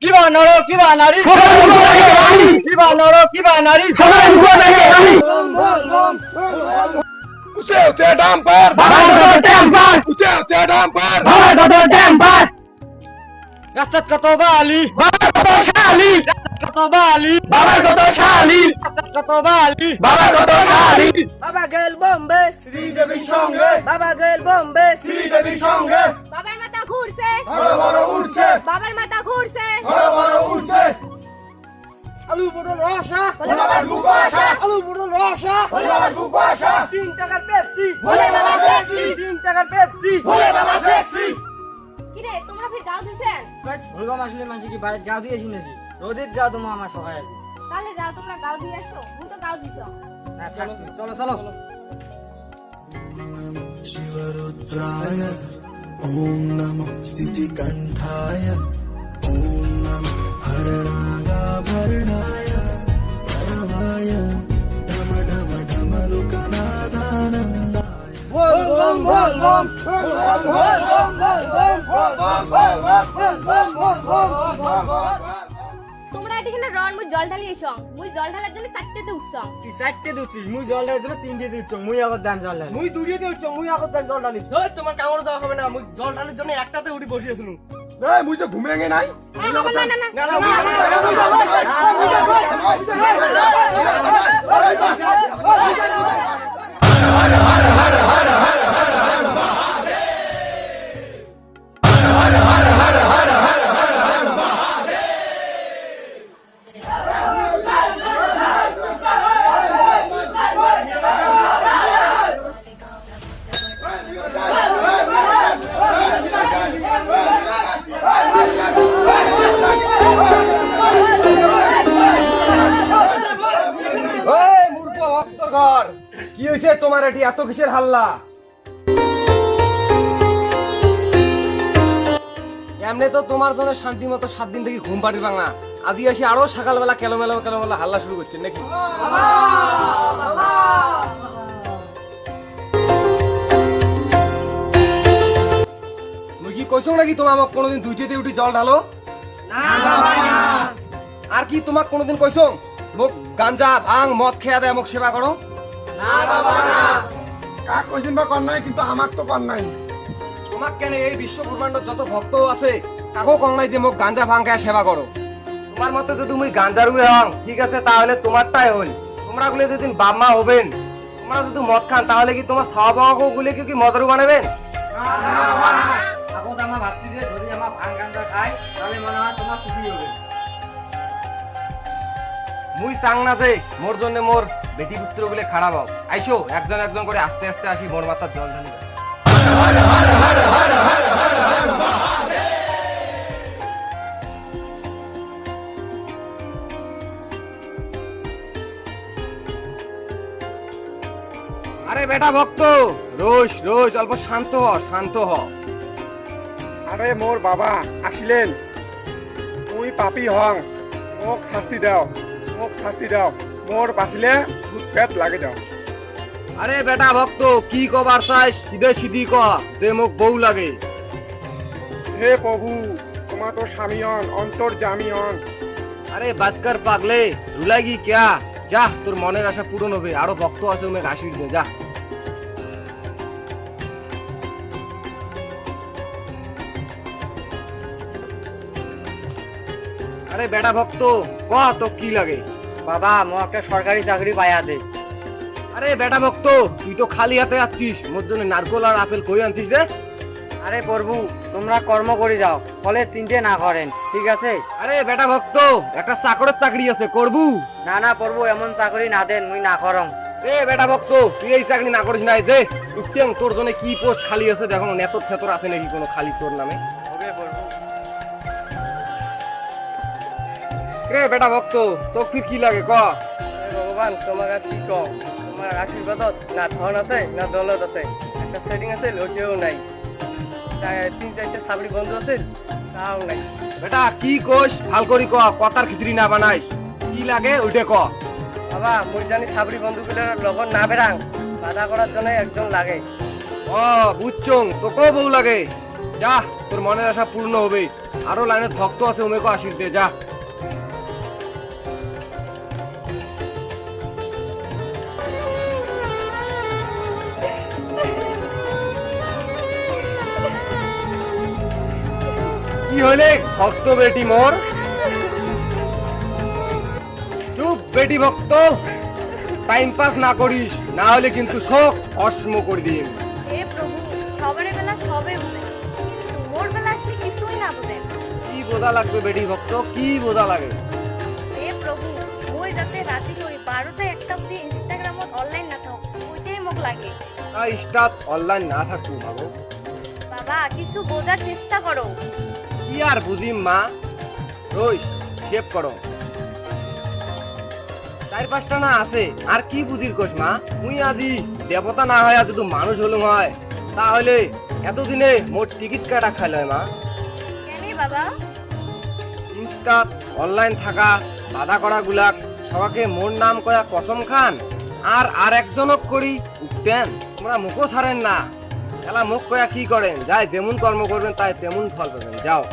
কিবা নর কিবা নারী কিবা নর কিবা নারী উঁচে উঁচে ডাম্পার উঁচে ডাম্পার রাস্তাত কত বালি বাবার কত শালি কত বালি বাবার কত শালি কত বালি বাবার কত শালি বাবা গেল বোম্বে শ্রীদেবীর সঙ্গে বাবা গেল বোম্বে শ্রীদেবীর সঙ্গে বাবার মাথা ঘুরছে বড় বড় উঠছে বাবার মাথা ঘুরছে বড় বড় উঠছে আলু পটল রসা বলে বাবার কুয়াশা আলু পটল রসা বলে বাবার কুয়াশা 3 টাকার পেপসি বলে বাবা সেক্সি 3 টাকার পেপসি বলে বাবা সেক্সি কিরে তোমরা ফির গাও দিছেন ভুলগাম আসলে মানুষ কি বাইরে গাও দিয়েছি নাকি রোদের গাও তো আমার সহায় আছে তাহলে যাও তোমরা গাও দিয়ে আসো তুমি তো গাও দিছো না থাক তুই। চলো চলো शिवरुद्राय ॐ नमो स्थितिकण्ठाय ॐ नमो हरणागाभरणाय परमाय डम डम डमरुकनादानन्दाय বল বম বল বম বল বম তোমরা এখানে রন মুই জল ঢালি এসো মুই জল ঢালার জন্য চারটেতে উঠছং তুই 4টে দিছিস মুই জল ঢালার জন্য 3 দিয়ে দিচ্ছ মুই আগত জান জল ঢালি মুই 2 দিয়ে দিচ্ছ মুই আগত জান জল ঢালি ধর তোমার কামড় দেওয়া হবে না মুই জল ঢালার জন্য একটাতে উঠি বসিয়েছিল এই মুই তো ঘুমে গে নাই না না না না না ওই মূর্খ ভক্তর ঘর কি হইছে তোমার এটি এত কিসের হাল্লা এমনি তো তোমার জন্য শান্তি মতো 7 দিন থেকে ঘুম পাড়ির বাংলা আদি আসি আরো সকালবেলা কেলোমেলা হাল্লা শুরু করছেন নাকি মুই কি কইছো নাকি তোমার আমাকে কোনোদিন দুইটিতে উঠি জল ঢালো আর কি তোমাক কোনোদিন কইছো মোক গাঞ্জা ভাং মদ খেয়া দেয় মোক সেবা করো কাক কইছেন বা কর নাই কিন্তু আমাক তো কর নাই তোমাক কেন এই বিশ্ব ব্রহ্মাণ্ড যত ভক্ত আছে কাকো কং নাই যে মোক গাঞ্জা ভাং খায় সেবা করো তোমার মতে যদি তুমি গাঞ্জার উয়ে হং ঠিক আছে তাহলে তোমারটাই হল তোমরা গুলো যেদিন বাম্মা হবেন তোমরা যদি মদ খান তাহলে কি তোমার খাওয়া বাওয়া গুলো কি মদারু বানাবেন আগত আমার ভাবছি যে যদি আমার ভাং গাঞ্জা খাই তাহলে মনে হয় তোমার খুশি হবে মুই চাং না যে মোর জন্য মোর বেটি পুত্র গুলো খারাপ হও আইসো একজন একজন করে আস্তে আস্তে আসি মোর মাথার জল ঢালি আরে বেটা ভক্ত রোজ রোজ অল্প শান্ত হ আরে মোর বাবা আসিলেন তুই পাপি হং মোক শাস্তি দাও মোর বাঁচিলে ভূত পেট লাগে যাও আরে বেটা ভক্ত কি কবার চাইস সিধি ক যে মোক বউ লাগে হে প্রভু তোমার তো স্বামীয়ন অন্তর জামিয়ন আরে বাস্কার পাগলে রুলাগি ক্যা যা তোর মনের আশা পূরণ হবে আরো ভক্ত আছে উমে আশীর্বাদ দে যা আরে বেটা ভক্ত ক তো কি লাগে বাবা মো একটা সরকারি চাকরি পাইয়া দে আরে বেটা ভক্ত তুই তো খালি হাতে আসছিস মোর জন্য নারকোল আর আপেল কই আনছিস রে আরে প্রভু তোমরা কর্ম করে যাও ফলে চিন্তা না করেন ঠিক আছে আরে বেটা ভক্ত একটা চাকরের চাকরি আছে করবু না না প্রভু এমন চাকরি না দেন মুই না করং এ বেটা ভক্ত তুই এই চাকরি না করিস নাই যে উঠতেন তোর জন্য কি পোস্ট খালি আছে দেখো নেতর ঠেতর আছে নাকি কোনো খালি তোর নামে হবে প্রভু রে বেটা ভক্ত তোর ফির কি লাগে ক ভগবান তোমাকে কি কও তোমার তোমার আশীর্বাদত না ধন আছে না দৌলত আছে, একটা সেটিং আছে ওইটাও নাই, তাই 3-4টা সাবরি বন্ধু আছে তাও নাই। বেটা কি কোষ ভাল করি ক, কথার খিচড়ি না বানাইস, কি লাগে ওইটা ক। বাবা মুই জানি সাবরি বন্ধুগুলোর লগত না বেরাং, বাধা করার জন্য একজন লাগে। ও বুঝছং, তোকেও বউ লাগে। যা, তোর মনের আশা পূর্ণ হবে। আরো লাইনে ভক্ত আছে, ওমেকে আশীর্বাদ দে, যা। কি হলে ভক্ত বেটি মোর? চুপ বেটি ভক্ত, টাইম পাস না করিস, না হলে কিন্তু শোক ভস্ম করে দিন। হে প্রভু, সবার বেলা সবে বুঝে, কিন্তু মোর বেলা আসলে কিছুই না বুঝেন। কি বোঝা লাগবে বেটি ভক্ত, কি বোঝা লাগে? হে প্রভু, মই যাতে রাতি করি 12টা 1টা অবধি ইনস্টাগ্রামত অনলাইন না থাক, ওইটাই মোক লাগে। স্টাফ অনলাইন না থাকুক ভাবো। বাবা কিছু বোঝার চেষ্টা করো। কি আর বুঝিম মা, রোজ সেভ করো। 4-5টা না আছে, আর কি বুঝির কোষ মা? মুই আজি দেবতা না হয় যদি মানুষ হলুম হয়, তাহলে এতদিনে মোট টিকিট কাটা খাইল মা। কেন বাবা? ইনস্টা অনলাইন থাকা বাধা করা গুলাক সবাকে মোর নাম কয়া কসম খান, আর একজনক করি উঠতেন। তোমরা মুখও ছাড়েন না, এলা মুখ কয়া কি করেন? যাই যেমন কর্ম করবেন তাই তেমন ফল পাবেন। যাও।